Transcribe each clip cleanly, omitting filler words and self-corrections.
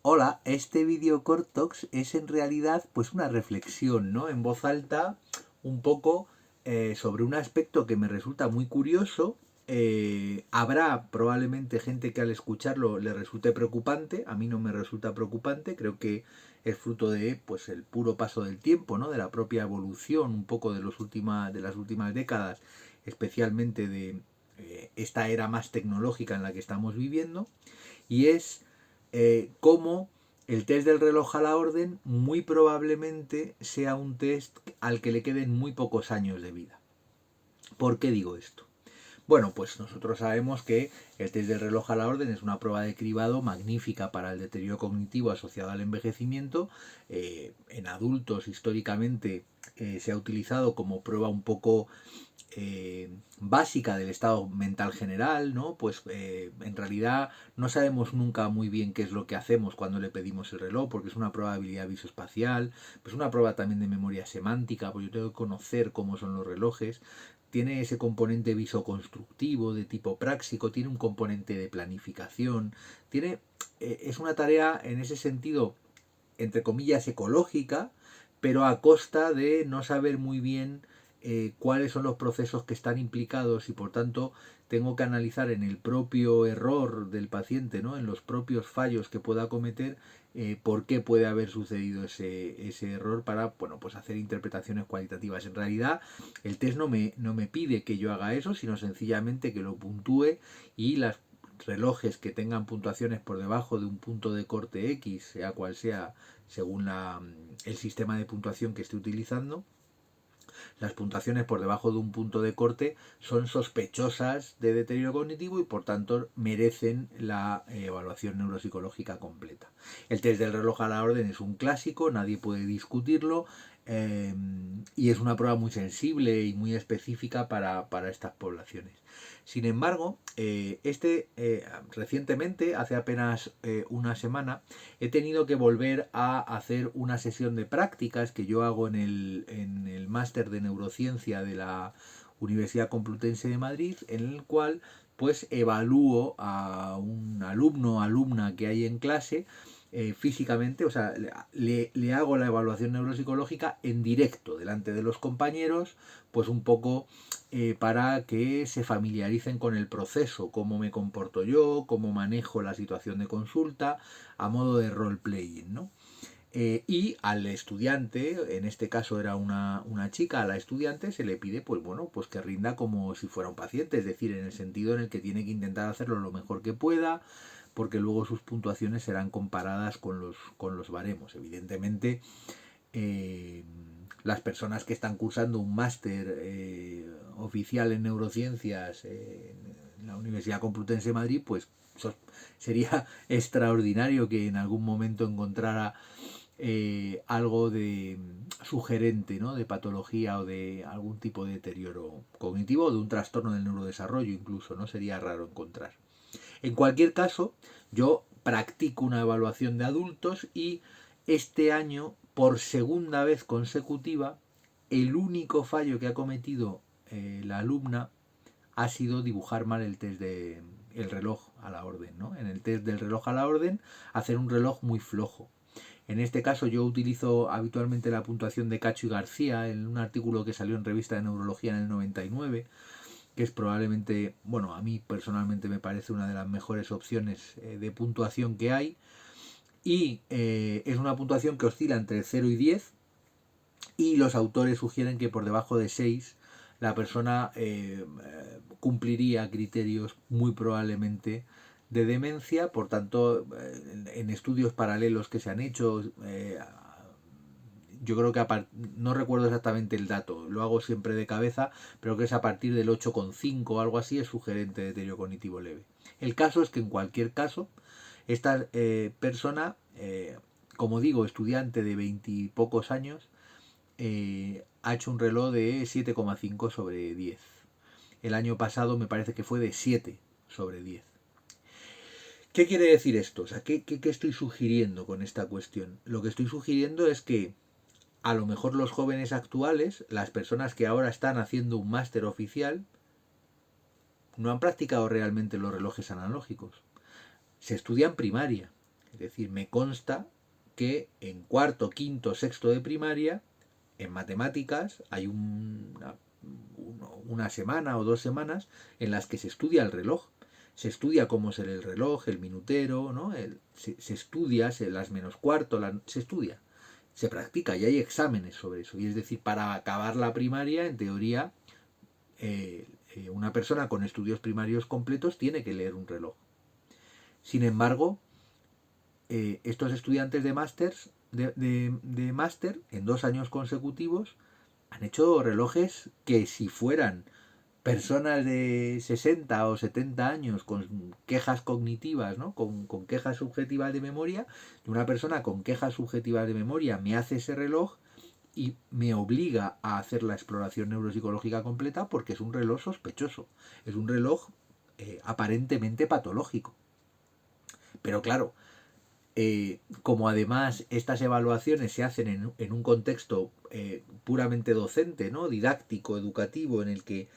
Hola, este vídeo Cortox es en realidad pues una reflexión, ¿no? En voz alta, un poco sobre un aspecto que me resulta muy curioso. Habrá probablemente gente que al escucharlo le resulte preocupante, a mí no me resulta preocupante, creo que es fruto de pues el puro paso del tiempo, ¿no? De la propia evolución un poco de de las últimas décadas, especialmente de esta era más tecnológica en la que estamos viviendo, y es cómo el test del reloj a la orden muy probablemente sea un test al que le queden muy pocos años de vida. ¿Por qué digo esto? Bueno, pues nosotros sabemos que el test del reloj a la orden es una prueba de cribado magnífica para el deterioro cognitivo asociado al envejecimiento. En adultos históricamente se ha utilizado como prueba un poco básica del estado mental general, ¿no? Pues en realidad no sabemos nunca muy bien qué es lo que hacemos cuando le pedimos el reloj, porque es una prueba de habilidad visoespacial, pues una prueba también de memoria semántica, porque yo tengo que conocer cómo son los relojes. Tiene ese componente visoconstructivo de tipo práctico, tiene un componente de planificación, es una tarea en ese sentido, entre comillas, ecológica, pero a costa de no saber muy bien cuáles son los procesos que están implicados y por tanto tengo que analizar en el propio error del paciente, ¿no? En los propios fallos que pueda cometer, por qué puede haber sucedido ese error para bueno, pues hacer interpretaciones cualitativas. En realidad el test no me pide que yo haga eso, sino sencillamente que lo puntúe y las relojes que tengan puntuaciones por debajo de un punto de corte X, sea cual sea, según el sistema de puntuación que esté utilizando, las puntuaciones por debajo de un punto de corte son sospechosas de deterioro cognitivo y por tanto merecen la evaluación neuropsicológica completa. El test del reloj a la orden es un clásico, nadie puede discutirlo, y es una prueba muy sensible y muy específica para estas poblaciones. Sin embargo, recientemente, hace apenas una semana, he tenido que volver a hacer una sesión de prácticas que yo hago en el máster de neurociencia de la Universidad Complutense de Madrid, en el cual pues evalúo a un alumno o alumna que hay en clase físicamente, o sea, le hago la evaluación neuropsicológica en directo, delante de los compañeros, pues un poco para que se familiaricen con el proceso, cómo me comporto yo, cómo manejo la situación de consulta, a modo de role-playing, ¿no? Y al estudiante, en este caso era una chica, a la estudiante se le pide, pues bueno, pues que rinda como si fuera un paciente, es decir, en el sentido en el que tiene que intentar hacerlo lo mejor que pueda, porque luego sus puntuaciones serán comparadas con los baremos. Evidentemente, eh, las personas que están cursando un máster oficial en neurociencias en la Universidad Complutense de Madrid, pues sería extraordinario que en algún momento encontrara algo de sugerente, ¿no? De patología o de algún tipo de deterioro cognitivo o de un trastorno del neurodesarrollo incluso, no sería raro encontrar. En cualquier caso, yo practico una evaluación de adultos y este año, por segunda vez consecutiva, el único fallo que ha cometido la alumna ha sido dibujar mal el test de el reloj a la orden, ¿no? En el test del reloj a la orden, hacer un reloj muy flojo. En este caso yo utilizo habitualmente la puntuación de Cacho y García en un artículo que salió en Revista de Neurología en el 99, que es probablemente, bueno, a mí personalmente me parece una de las mejores opciones de puntuación que hay. Y es una puntuación que oscila entre 0 y 10 y los autores sugieren que por debajo de 6 la persona cumpliría criterios muy probablemente de demencia. Por tanto, en estudios paralelos que se han hecho, yo creo que no recuerdo exactamente el dato, lo hago siempre de cabeza, pero que es a partir del 8,5 o algo así, es sugerente de deterioro cognitivo leve. El caso es que en cualquier caso, esta persona, como digo, estudiante de 20 y pocos años, ha hecho un reloj de 7,5 sobre 10. El año pasado me parece que fue de 7 sobre 10. ¿Qué quiere decir esto? O sea, ¿qué estoy sugiriendo con esta cuestión? Lo que estoy sugiriendo es que a lo mejor los jóvenes actuales, las personas que ahora están haciendo un máster oficial, no han practicado realmente los relojes analógicos. Se estudia en primaria. Es decir, me consta que en cuarto, quinto, sexto de primaria, en matemáticas, hay una semana o 2 semanas en las que se estudia el reloj. Se estudia cómo es el reloj, el minutero, ¿no? Se estudia las menos cuarto, se estudia. Se practica y hay exámenes sobre eso. Y es decir, para acabar la primaria, en teoría, una persona con estudios primarios completos tiene que leer un reloj. Sin embargo, estos estudiantes de máster en 2 años consecutivos han hecho relojes que, si fueran personas de 60 o 70 años con quejas cognitivas, ¿no? con quejas subjetivas de memoria, y una persona con quejas subjetivas de memoria me hace ese reloj y me obliga a hacer la exploración neuropsicológica completa, porque es un reloj sospechoso, es un reloj aparentemente patológico. Pero claro, como además estas evaluaciones se hacen en un contexto puramente docente, ¿no? Didáctico, educativo, en el que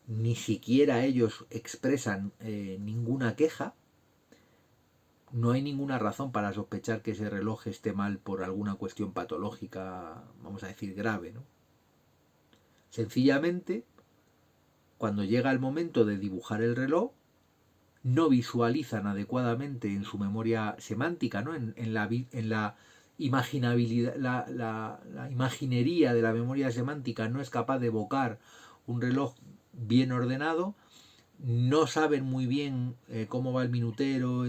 ni siquiera ellos expresan ninguna queja, no hay ninguna razón para sospechar que ese reloj esté mal por alguna cuestión patológica, vamos a decir, grave, ¿no? Sencillamente, cuando llega el momento de dibujar el reloj, no visualizan adecuadamente en su memoria semántica, ¿no? en la imaginabilidad, la imaginería de la memoria semántica no es capaz de evocar un reloj bien ordenado, no saben muy bien cómo va el minutero,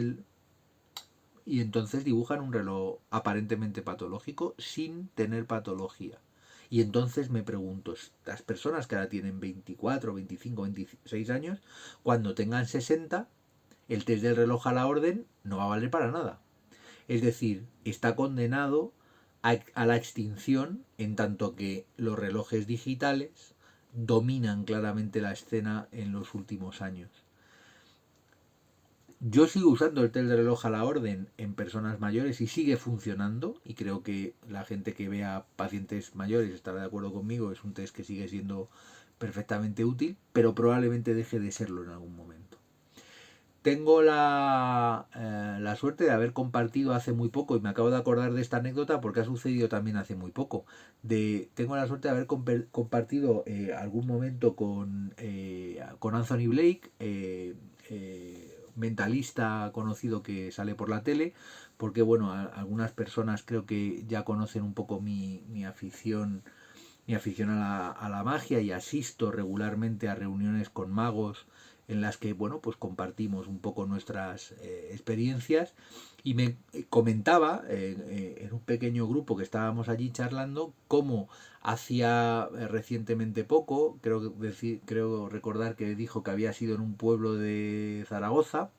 y entonces dibujan un reloj aparentemente patológico sin tener patología. Y entonces me pregunto, las personas que ahora tienen 24, 25, 26 años, cuando tengan 60, el test del reloj a la orden no va a valer para nada. Es decir, está condenado a la extinción, en tanto que los relojes digitales dominan claramente la escena en los últimos años. Yo sigo usando el test de reloj a la orden en personas mayores y sigue funcionando, y creo que la gente que vea pacientes mayores estará de acuerdo conmigo. Es un test que sigue siendo perfectamente útil, pero probablemente deje de serlo en algún momento. Tengo la suerte de haber compartido hace muy poco, y me acabo de acordar de esta anécdota porque ha sucedido también hace muy poco. Tengo la suerte de haber compartido algún momento con Anthony Blake, mentalista conocido que sale por la tele, porque bueno, algunas personas creo que ya conocen un poco mi afición a la magia, y asisto regularmente a reuniones con magos en las que, bueno, pues compartimos un poco nuestras experiencias, y me comentaba en un pequeño grupo que estábamos allí charlando cómo hacía recientemente poco, creo recordar que dijo que había sido en un pueblo de Zaragoza,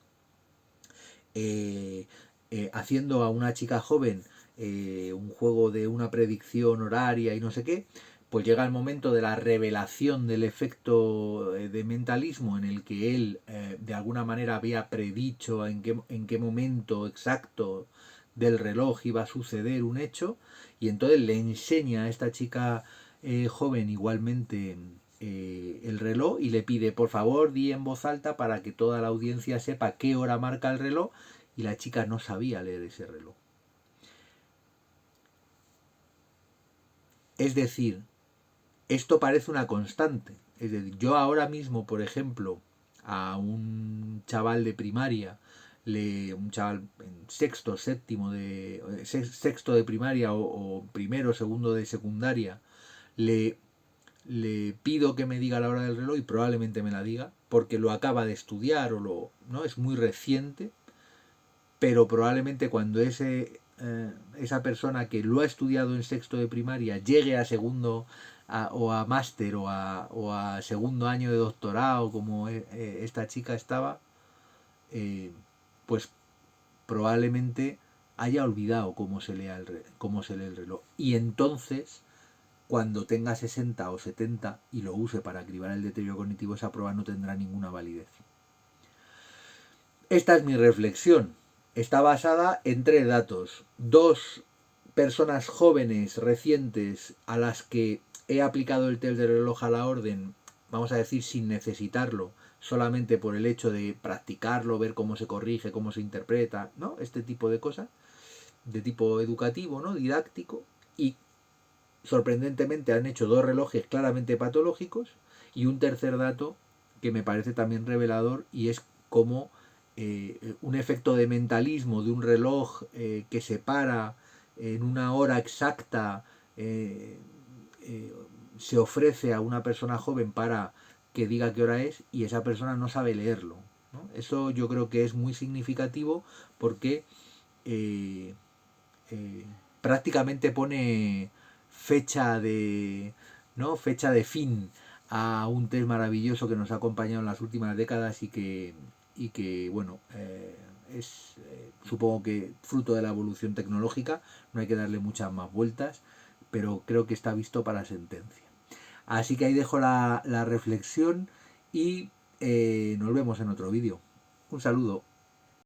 haciendo a una chica joven un juego de una predicción horaria y no sé qué. Pues llega el momento de la revelación del efecto de mentalismo, en el que él de alguna manera había predicho en qué momento exacto del reloj iba a suceder un hecho, y entonces le enseña a esta chica joven igualmente el reloj, y le pide, por favor, di en voz alta para que toda la audiencia sepa qué hora marca el reloj, y la chica no sabía leer ese reloj. Es decir, esto parece una constante. Es decir, yo ahora mismo, por ejemplo, a un chaval de primaria, un chaval en sexto de primaria, o primero, segundo de secundaria, le, le pido que me diga la hora del reloj y probablemente me la diga, porque lo acaba de estudiar, no es muy reciente, pero probablemente cuando esa persona que lo ha estudiado en sexto de primaria llegue a segundo o a máster o a segundo año de doctorado, como esta chica estaba, pues probablemente haya olvidado cómo se lee el reloj. Y entonces, cuando tenga 60 o 70 y lo use para cribar el deterioro cognitivo, esa prueba no tendrá ninguna validez. Esta es mi reflexión. Está basada en 3 datos. 2 personas jóvenes, recientes, a las que he aplicado el test de reloj a la orden, vamos a decir sin necesitarlo, solamente por el hecho de practicarlo, ver cómo se corrige, cómo se interpreta, ¿no? Este tipo de cosas. de tipo educativo, ¿no? Didáctico, y sorprendentemente han hecho 2 relojes claramente patológicos, y un tercer dato que me parece también revelador, y es cómo un efecto de mentalismo de un reloj que se para en una hora exacta eh, eh, se ofrece a una persona joven para que diga qué hora es, y esa persona no sabe leerlo, ¿no? Eso yo creo que es muy significativo, porque eh, eh, prácticamente pone fecha de, ¿no? Fecha de fin a un test maravilloso que nos ha acompañado en las últimas décadas, y que bueno, es supongo que fruto de la evolución tecnológica. No hay que darle muchas más vueltas, pero creo que está visto para sentencia. Así que ahí dejo la reflexión, y nos vemos en otro vídeo. Un saludo.